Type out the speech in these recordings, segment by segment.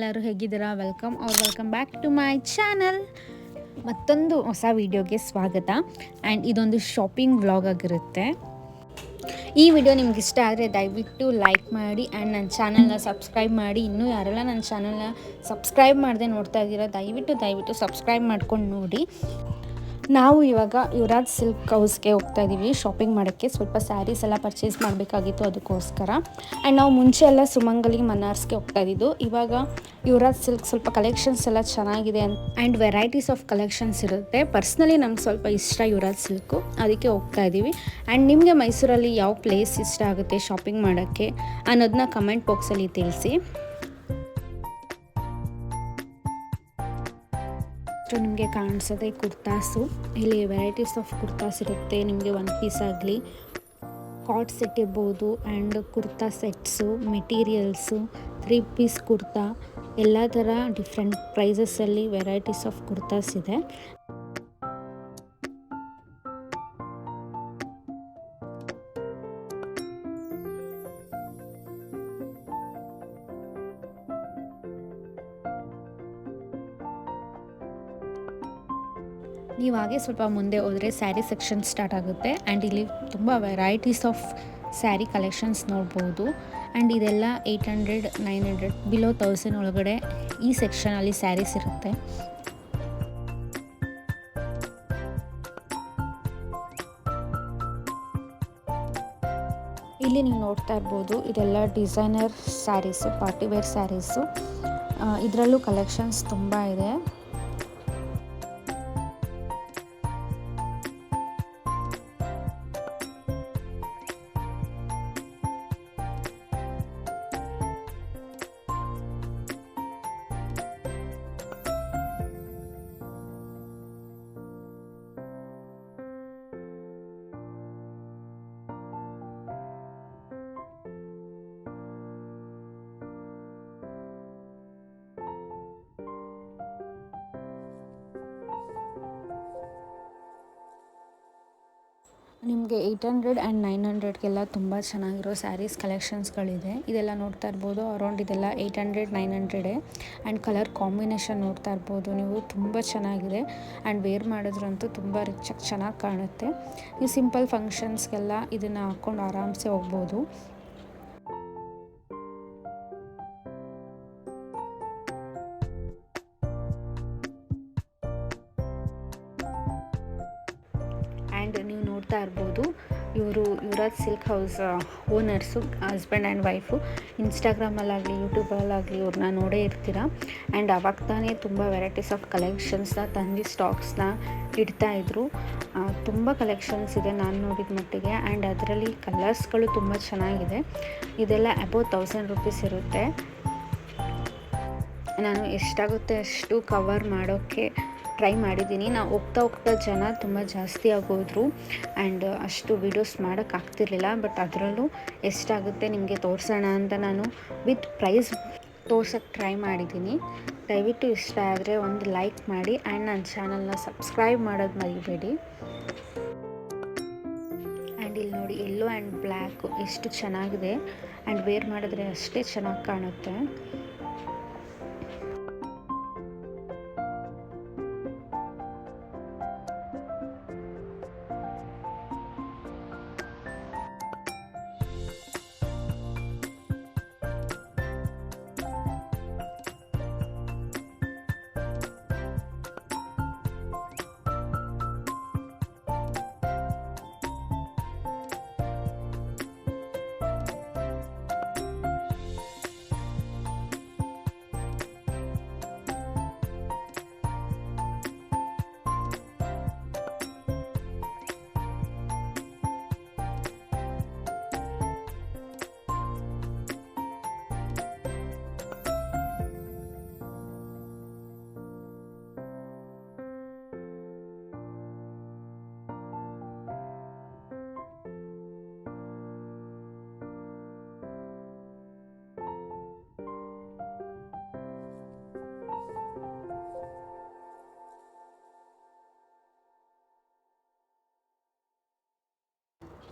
ಎಲ್ಲರೂ ಹೇಗಿದ್ದೀರಾ? Welcome back to my channel. ಮತ್ತೊಂದು ಹೊಸ ವಿಡಿಯೋಗೆ ಸ್ವಾಗತ. ಆ್ಯಂಡ್ ಇದೊಂದು ಶಾಪಿಂಗ್ ವ್ಲಾಗ್ ಆಗಿರುತ್ತೆ. ಈ ವಿಡಿಯೋ ನಿಮ್ಗೆ ಇಷ್ಟ ಆದರೆ ದಯವಿಟ್ಟು ಲೈಕ್ ಮಾಡಿ ಆ್ಯಂಡ್ ನನ್ನ ಚಾನಲ್ನ ಸಬ್ಸ್ಕ್ರೈಬ್ ಮಾಡಿ. ಇನ್ನೂ ಯಾರೆಲ್ಲ ನನ್ನ ಚಾನಲ್ನ ಸಬ್ಸ್ಕ್ರೈಬ್ ಮಾಡದೆ ನೋಡ್ತಾ ಇದ್ದೀರಾ ದಯವಿಟ್ಟು ಸಬ್ಸ್ಕ್ರೈಬ್ ಮಾಡ್ಕೊಂಡು ನೋಡಿ. ನಾವು ಇವಾಗ ಯುವರಾಜ್ ಸಿಲ್ಕ್ ಹೌಸ್ಗೆ ಹೋಗ್ತಾ ಇದ್ದೀವಿ ಶಾಪಿಂಗ್ ಮಾಡೋಕ್ಕೆ. ಸ್ವಲ್ಪ ಸ್ಯಾರೀಸ್ ಎಲ್ಲ ಪರ್ಚೇಸ್ ಮಾಡಬೇಕಾಗಿತ್ತು, ಅದಕ್ಕೋಸ್ಕರ. ಆ್ಯಂಡ್ ನಾವು ಮುಂಚೆ ಎಲ್ಲ ಸುಮಂಗಲಿ ಮನ್ನಾರ್ಸ್ಗೆ ಹೋಗ್ತಾ ಇದ್ದಿದ್ದು. ಇವಾಗ ಯುವರಾಜ್ ಸಿಲ್ಕ್ ಸ್ವಲ್ಪ ಕಲೆಕ್ಷನ್ಸ್ ಎಲ್ಲ ಚೆನ್ನಾಗಿದೆ ಆ್ಯಂಡ್ ವೆರೈಟೀಸ್ ಆಫ್ ಕಲೆಕ್ಷನ್ಸ್ ಇರುತ್ತೆ. ಪರ್ಸ್ನಲಿ ನಮ್ಗೆ ಸ್ವಲ್ಪ ಇಷ್ಟ ಯುವರಾಜ್ ಸಿಲ್ಕು, ಅದಕ್ಕೆ ಹೋಗ್ತಾ ಇದ್ದೀವಿ. ಆ್ಯಂಡ್ ನಿಮಗೆ ಮೈಸೂರಲ್ಲಿ ಯಾವ ಪ್ಲೇಸ್ ಇಷ್ಟ ಆಗುತ್ತೆ ಶಾಪಿಂಗ್ ಮಾಡೋಕ್ಕೆ ಅನ್ನೋದನ್ನ ಕಮೆಂಟ್ ಬಾಕ್ಸಲ್ಲಿ ತಿಳಿಸಿ. ನಿಮಗೆ ಕಾಣಿಸೋದೆ ಕುರ್ತಾಸು. ಇಲ್ಲಿ ವೆರೈಟೀಸ್ ಆಫ್ ಕುರ್ತಾಸ್ ಇರುತ್ತೆ. ನಿಮಗೆ ಒನ್ ಪೀಸ್ ಆಗಲಿ, ಕಾಟ್ ಸೆಟ್ ಇರ್ಬೋದು, and kurta sets, materials, 3 piece kurta, ಎಲ್ಲ ಥರ ಡಿಫ್ರೆಂಟ್ ಪ್ರೈಸಸಲ್ಲಿ ವೆರೈಟೀಸ್ ಆಫ್ ಕುರ್ತಾಸ್ ಇದೆ. ನೀವು ಹಾಗೆ ಸ್ವಲ್ಪ ಮುಂದೆ ಹೋದರೆ ಸ್ಯಾರಿ ಸೆಕ್ಷನ್ ಸ್ಟಾರ್ಟ್ ಆಗುತ್ತೆ. ಆ್ಯಂಡ್ ಇಲ್ಲಿ ತುಂಬ ವೆರೈಟೀಸ್ ಆಫ್ ಸ್ಯಾರಿ ಕಲೆಕ್ಷನ್ಸ್ ನೋಡ್ಬೋದು. ಆ್ಯಂಡ್ ಇದೆಲ್ಲ 800, 900 ಬಿಲೋ 1000 ಒಳಗಡೆ ಈ ಸೆಕ್ಷನಲ್ಲಿ ಸ್ಯಾರೀಸ್ ಇರುತ್ತೆ. ಇಲ್ಲಿ ನೀವು ನೋಡ್ತಾ ಇರ್ಬೋದು, ಇದೆಲ್ಲ ಡಿಸೈನರ್ ಸ್ಯಾರೀಸು, ಪಾರ್ಟಿವೇರ್ ಸ್ಯಾರೀಸು. ಇದರಲ್ಲೂ ಕಲೆಕ್ಷನ್ಸ್ ತುಂಬ ಇದೆ. ನಿಮಗೆ 800 ಆ್ಯಂಡ್ 900ಗೆಲ್ಲ ತುಂಬ ಚೆನ್ನಾಗಿರೋ ಸ್ಯಾರೀಸ್ ಕಲೆಕ್ಷನ್ಸ್ಗಳಿದೆ. ಇದೆಲ್ಲ ನೋಡ್ತಾ ಇರ್ಬೋದು, ಅರೌಂಡ್ ಇದೆಲ್ಲ 800, 900 ಆ್ಯಂಡ್ ಕಲರ್ ಕಾಂಬಿನೇಷನ್ ನೋಡ್ತಾ ಇರ್ಬೋದು ನೀವು, ತುಂಬ ಚೆನ್ನಾಗಿದೆ. ಆ್ಯಂಡ್ ವೇರ್ ಮಾಡಿದ್ರಂತೂ ತುಂಬ ರಿಚಾಗಿ ಚೆನ್ನಾಗಿ ಕಾಣುತ್ತೆ. ನೀವು ಸಿಂಪಲ್ ಫಂಕ್ಷನ್ಸ್ಗೆಲ್ಲ ಇದನ್ನು ಹಾಕ್ಕೊಂಡು ಆರಾಮ್ಸೆ ಹೋಗ್ಬೋದು. ಆ್ಯಂಡ್ ನೀವು ನೋಡ್ತಾ ಇರ್ಬೋದು, ಇವರು Yuvraj silk house owners, husband and wife. ಇನ್ಸ್ಟಾಗ್ರಾಮಲ್ಲಾಗಲಿ ಯೂಟ್ಯೂಬಲ್ಲಾಗಲಿ ಇವ್ರನ್ನ ನೋಡೇ ಇರ್ತೀರ. ಆ್ಯಂಡ್ ಅವಾಗ ತಾನೇ ತುಂಬ ವೆರೈಟೀಸ್ ಆಫ್ ಕಲೆಕ್ಷನ್ಸ್ನ ತಂದು ಸ್ಟಾಕ್ಸ್ನ ಇಡ್ತಾಯಿದ್ರು. ತುಂಬ ಕಲೆಕ್ಷನ್ಸ್ ಇದೆ ನಾನು ನೋಡಿದ ಮಟ್ಟಿಗೆ. ಆ್ಯಂಡ್ ಅದರಲ್ಲಿ ಕಲರ್ಸ್ಗಳು ತುಂಬ ಚೆನ್ನಾಗಿದೆ. ಇದೆಲ್ಲ ಅಬೌವ್ 1000 ರೂಪೀಸ್ ಇರುತ್ತೆ. ನಾನು ಎಷ್ಟಾಗುತ್ತೆ ಅಷ್ಟು ಕವರ್ ಮಾಡೋಕ್ಕೆ ಟ್ರೈ ಮಾಡಿದ್ದೀನಿ. ನಾವು ಹೋಗ್ತಾ ಜನ ತುಂಬ ಜಾಸ್ತಿ ಆಗೋದ್ರು ಆ್ಯಂಡ್ ಅಷ್ಟು ವೀಡಿಯೋಸ್ ಮಾಡೋಕ್ಕಾಗ್ತಿರ್ಲಿಲ್ಲ. ಬಟ್ ಅದರಲ್ಲೂ ಎಷ್ಟಾಗುತ್ತೆ ನಿಮಗೆ ತೋರಿಸೋಣ ಅಂತ ನಾನು ವಿತ್ ಪ್ರೈಸ್ ತೋರ್ಸೋಕ್ಕೆ ಟ್ರೈ ಮಾಡಿದ್ದೀನಿ. ದಯವಿಟ್ಟು ಇಷ್ಟ ಆದರೆ ಒಂದು ಲೈಕ್ ಮಾಡಿ ಆ್ಯಂಡ್ ನನ್ನ ಚಾನಲ್ನ ಸಬ್ಸ್ಕ್ರೈಬ್ ಮಾಡೋದು ಮರಿಬೇಡಿ. ಆ್ಯಂಡ್ ಇಲ್ಲಿ ನೋಡಿ, ಯೆಲ್ಲೋ ಆ್ಯಂಡ್ ಬ್ಲ್ಯಾಕು ಎಷ್ಟು ಚೆನ್ನಾಗಿದೆ. ಆ್ಯಂಡ್ ವೇರ್ ಮಾಡಿದ್ರೆ ಅಷ್ಟೇ ಚೆನ್ನಾಗಿ ಕಾಣುತ್ತೆ.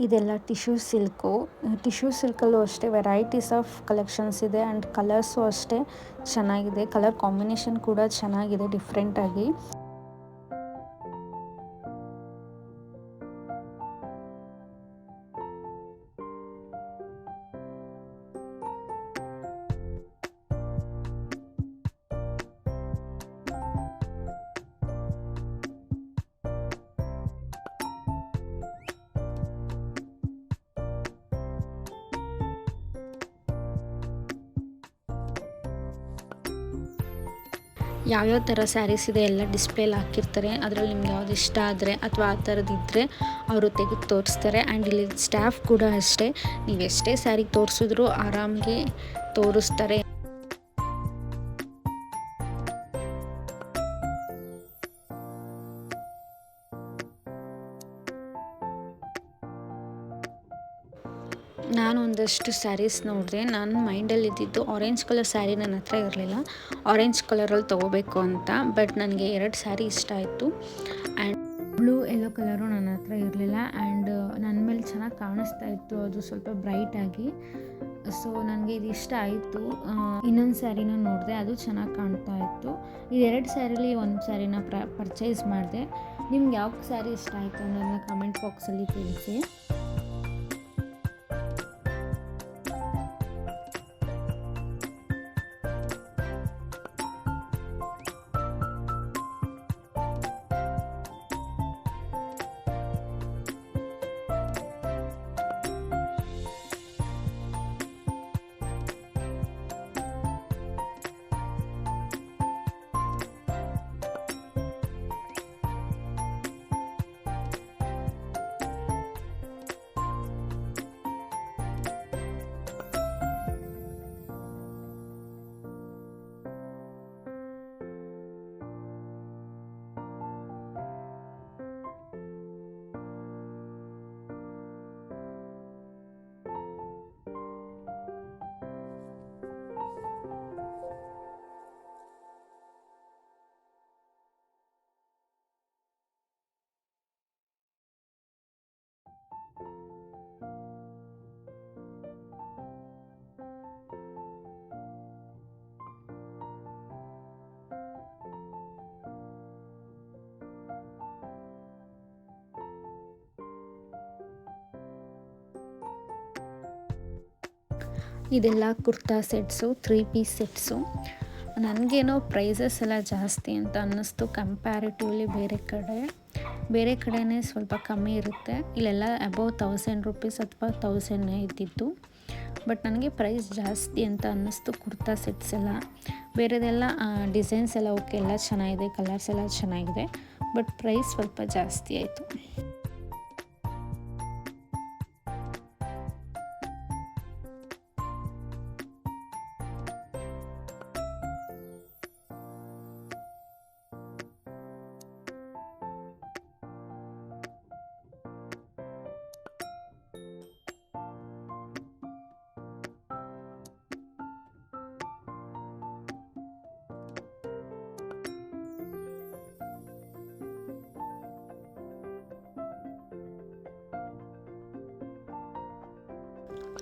ಇದೆಲ್ಲ ಟಿಶ್ಯೂ ಸಿಲ್ಕಲ್ಲೂ ಅಷ್ಟೇ ವೆರೈಟೀಸ್ ಆಫ್ ಕಲೆಕ್ಷನ್ಸ್ ಇದೆ ಆ್ಯಂಡ್ ಕಲರ್ಸು ಅಷ್ಟೇ ಚೆನ್ನಾಗಿದೆ. ಕಲರ್ ಕಾಂಬಿನೇಷನ್ ಕೂಡ ಚೆನ್ನಾಗಿದೆ ಡಿಫ್ರೆಂಟಾಗಿ. ಯಾವ್ಯಾವ ಥರ ಸ್ಯಾರೀಸ್ ಇದೆ ಎಲ್ಲ ಡಿಸ್ಪ್ಲೇಲಿ ಹಾಕಿರ್ತಾರೆ. ಅದರಲ್ಲಿ ನಿಮ್ಗೆ ಯಾವ್ದು ಇಷ್ಟ ಆದರೆ ಅಥವಾ ಆ ಥರದ್ದಿದ್ದರೆ ಅವರು ತೆಗೆದು ತೋರಿಸ್ತಾರೆ. ಆ್ಯಂಡ್ ಇಲ್ಲಿ ಸ್ಟಾಫ್ ಕೂಡ ಅಷ್ಟೇ, ನೀವು ಎಷ್ಟೇ ಸ್ಯಾರಿ ತೋರಿಸಿದ್ರು ಆರಾಮಾಗಿ ತೋರಿಸ್ತಾರೆ. ನಾನು ಒಂದಷ್ಟು ಸ್ಯಾರೀಸ್ ನೋಡಿದೆ. ನನ್ನ ಮೈಂಡಲ್ಲಿ ಇದ್ದಿದ್ದು ಆರೆಂಜ್ ಕಲರ್ ಸ್ಯಾರಿ ನನ್ನ ಹತ್ರ ಇರಲಿಲ್ಲ. ಆರೆಂಜ್ ಕಲರಲ್ಲಿ ತೊಗೋಬೇಕು ಅಂತ. ಬಟ್ ನನಗೆ 2 ಸ್ಯಾರಿ ಇಷ್ಟ ಆಯಿತು. ಆ್ಯಂಡ್ ಬ್ಲೂ ಯೆಲ್ಲೋ ಕಲರು ನನ್ನ ಹತ್ರ ಇರಲಿಲ್ಲ. ಆ್ಯಂಡ್ ನನ್ನ ಮೇಲೆ ಚೆನ್ನಾಗಿ ಕಾಣಿಸ್ತಾ ಇತ್ತು, ಅದು ಸ್ವಲ್ಪ ಬ್ರೈಟಾಗಿ. ಸೊ ನನಗೆ ಇದು ಇಷ್ಟ ಆಯಿತು. ಇನ್ನೊಂದು ಸ್ಯಾರಿನ ನೋಡಿದೆ, ಅದು ಚೆನ್ನಾಗಿ ಕಾಣ್ತಾ ಇತ್ತು. ಇದು 2 ಸ್ಯಾರಿಲಿ ಒಂದು ಸ್ಯಾರಿನ ಪರ್ಚೇಸ್ ಮಾಡಿದೆ. ನಿಮ್ಗೆ ಯಾವ ಸ್ಯಾರಿ ಇಷ್ಟ ಆಯಿತು ಅನ್ನೋದನ್ನ ಕಮೆಂಟ್ ಬಾಕ್ಸಲ್ಲಿ ತಿಳಿಸಿ. ಇದೆಲ್ಲ ಕುರ್ತಾ ಸೆಟ್ಸು, 3 ಪೀಸ್ ಸೆಟ್ಸು. ನನಗೇನೋ ಪ್ರೈಸಸ್ ಎಲ್ಲ ಜಾಸ್ತಿ ಅಂತ ಅನ್ನಿಸ್ತು ಕಂಪ್ಯಾರಿಟಿವ್ಲಿ ಬೇರೆ ಕಡೆಯೇ ಸ್ವಲ್ಪ ಕಮ್ಮಿ ಇರುತ್ತೆ. ಇಲ್ಲೆಲ್ಲ ಅಬೌವ್ 1000 ರುಪೀಸ್ ಅಥವಾ 1000 ಇದ್ದಿತ್ತು. ಬಟ್ ನನಗೆ ಪ್ರೈಸ್ ಜಾಸ್ತಿ ಅಂತ ಅನ್ನಿಸ್ತು ಕುರ್ತಾ ಸೆಟ್ಸ್ ಎಲ್ಲ. ಬೇರೆದೆಲ್ಲ ಡಿಸೈನ್ಸ್ ಎಲ್ಲ ಓಕೆ, ಎಲ್ಲ ಚೆನ್ನಾಗಿದೆ, ಕಲರ್ಸ್ ಎಲ್ಲ ಚೆನ್ನಾಗಿದೆ. ಬಟ್ ಪ್ರೈಸ್ ಸ್ವಲ್ಪ ಜಾಸ್ತಿ ಆಯಿತು.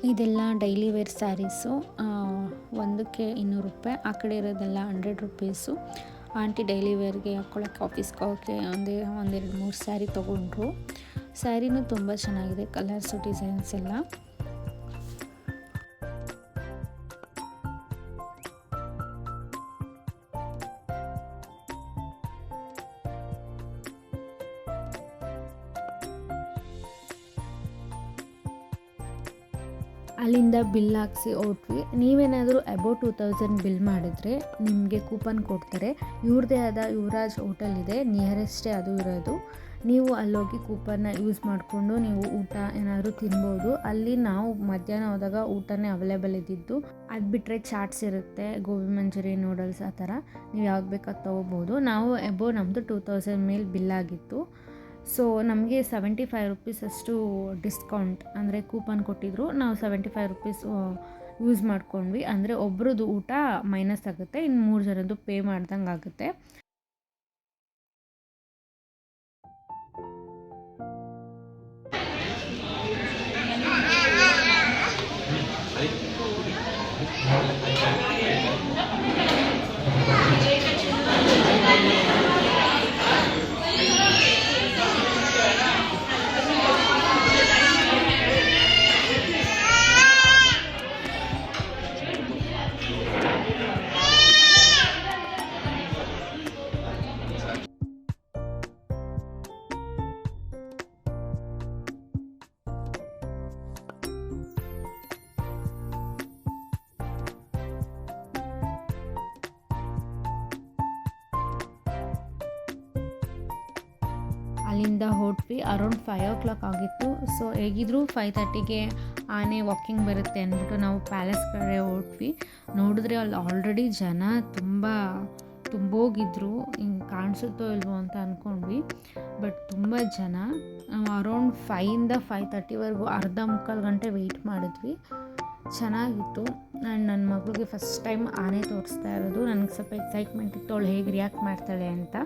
ಇದೆಲ್ಲ ಡೈಲಿ ವೇರ್ ಸ್ಯಾರೀಸು. ಒಂದಕ್ಕೆ 200 ರೂಪಾಯಿ. ಆ ಕಡೆ ಇರೋದೆಲ್ಲ 100 ರುಪೀಸು. ಆಂಟಿ ಡೈಲಿ ವೇರ್ಗೆ ಹಾಕ್ಕೊಳಕ್ಕೆ, ಆಫೀಸ್ಗೆ ಹೋಗೋಕ್ಕೆ ಒಂದೆರಡು 3 ಸ್ಯಾರಿ ತೊಗೊಂಡ್ರು. ಸ್ಯಾರಿನೂ ತುಂಬ ಚೆನ್ನಾಗಿದೆ, ಕಲರ್ಸು ಡಿಸೈನ್ಸ್ ಎಲ್ಲ. ಅಲ್ಲಿಂದ ಬಿಲ್ ಹಾಕ್ಸಿ ಹೊರಟ್ವಿ. ನೀವೇನಾದರೂ ಅಬೌವ್ 2000 ಬಿಲ್ ಮಾಡಿದರೆ ನಿಮಗೆ ಕೂಪನ್ ಕೊಡ್ತಾರೆ. ಇವ್ರದ್ದೇ ಆದ ಯುವರಾಜ್ ಹೋಟೆಲ್ ಇದೆ, ನಿಯರೆಸ್ಟೇ ಅದು ಇರೋದು. ನೀವು ಅಲ್ಲೋಗಿ ಕೂಪನ್ನ ಯೂಸ್ ಮಾಡಿಕೊಂಡು ನೀವು ಊಟ ಏನಾದರೂ ತಿನ್ಬೋದು. ಅಲ್ಲಿ ನಾವು ಮಧ್ಯಾಹ್ನ ಹೋದಾಗ ಊಟನೇ ಅವೈಲೇಬಲ್ ಇದ್ದಿದ್ದು. ಅದು ಬಿಟ್ಟರೆ ಚಾಟ್ಸ್ ಇರುತ್ತೆ, ಗೋಬಿ ಮಂಚೂರಿ, ನೂಡಲ್ಸ್, ಆ ಥರ ನೀವು ಯಾವ್ದು ಬೇಕಾದ ತೊಗೋಬೋದು. ನಾವು ಅಬೌವ್ ನಮ್ಮದು 2000 ಮೇಲೆ ಬಿಲ್ ಆಗಿತ್ತು. ಸೊ ನಮಗೆ 75 ರುಪೀಸ್ ಅಷ್ಟು ಡಿಸ್ಕೌಂಟ್ ಅಂದರೆ ಕೂಪನ್ ಕೊಟ್ಟಿದ್ರು. ನಾವು 75 ರುಪೀಸ್ ಯೂಸ್ ಮಾಡ್ಕೊಂಡ್ವಿ. ಅಂದರೆ ಒಬ್ರದ್ದು ಊಟ ಮೈನಸ್ ಆಗುತ್ತೆ, ಇನ್ನು 3 ಜನದ್ದು ಪೇ ಮಾಡ್ದಂಗೆ ಆಗುತ್ತೆ. ಅಲ್ಲಿಂದ ಹೊರಟ್ವಿ. ಅರೌಂಡ್ 5 o'clock ಆಗಿತ್ತು. ಸೊ ಹೇಗಿದ್ರು 5:30ಗೆ ಆನೆ ವಾಕಿಂಗ್ ಬರುತ್ತೆ ಅಂದ್ಬಿಟ್ಟು ನಾವು ಪ್ಯಾಲೇಸ್ ಕಡೆ ಹೊರಟ್ವಿ. ನೋಡಿದ್ರೆ ಅಲ್ಲಿ ಆಲ್ರೆಡಿ ಜನ ತುಂಬೋಗಿದ್ರು. ಹಿಂಗೆ ಕಾಣಿಸುತ್ತೋ ಇಲ್ವೋ ಅಂತ ಅಂದ್ಕೊಂಡ್ವಿ. ಬಟ್ ತುಂಬ ಜನ. ನಾವು ಅರೌಂಡ್ 5ಇಂದ 5:30ವರೆಗೂ ಅರ್ಧ ಮುಕ್ಕಾಲು ಗಂಟೆ ವೆಯ್ಟ್ ಮಾಡಿದ್ವಿ. ಚೆನ್ನಾಗಿತ್ತು. ಆ್ಯಂಡ್ ನನ್ನ ಮಗಳಿಗೆ ಫಸ್ಟ್ ಟೈಮ್ ಆನೆ ತೋರಿಸ್ತಾ ಇರೋದು. ನನಗೆ ಸ್ವಲ್ಪ ಎಕ್ಸೈಟ್ಮೆಂಟ್ ಇತ್ತು ಅವಳು ಹೇಗೆ ರಿಯಾಕ್ಟ್ ಮಾಡ್ತಾಳೆ ಅಂತ.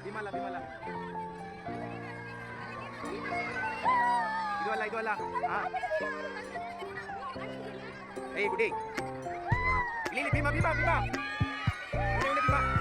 Bimala. Itu ala. Hey, Budi. Ini Bima. Bima. Ini Bima.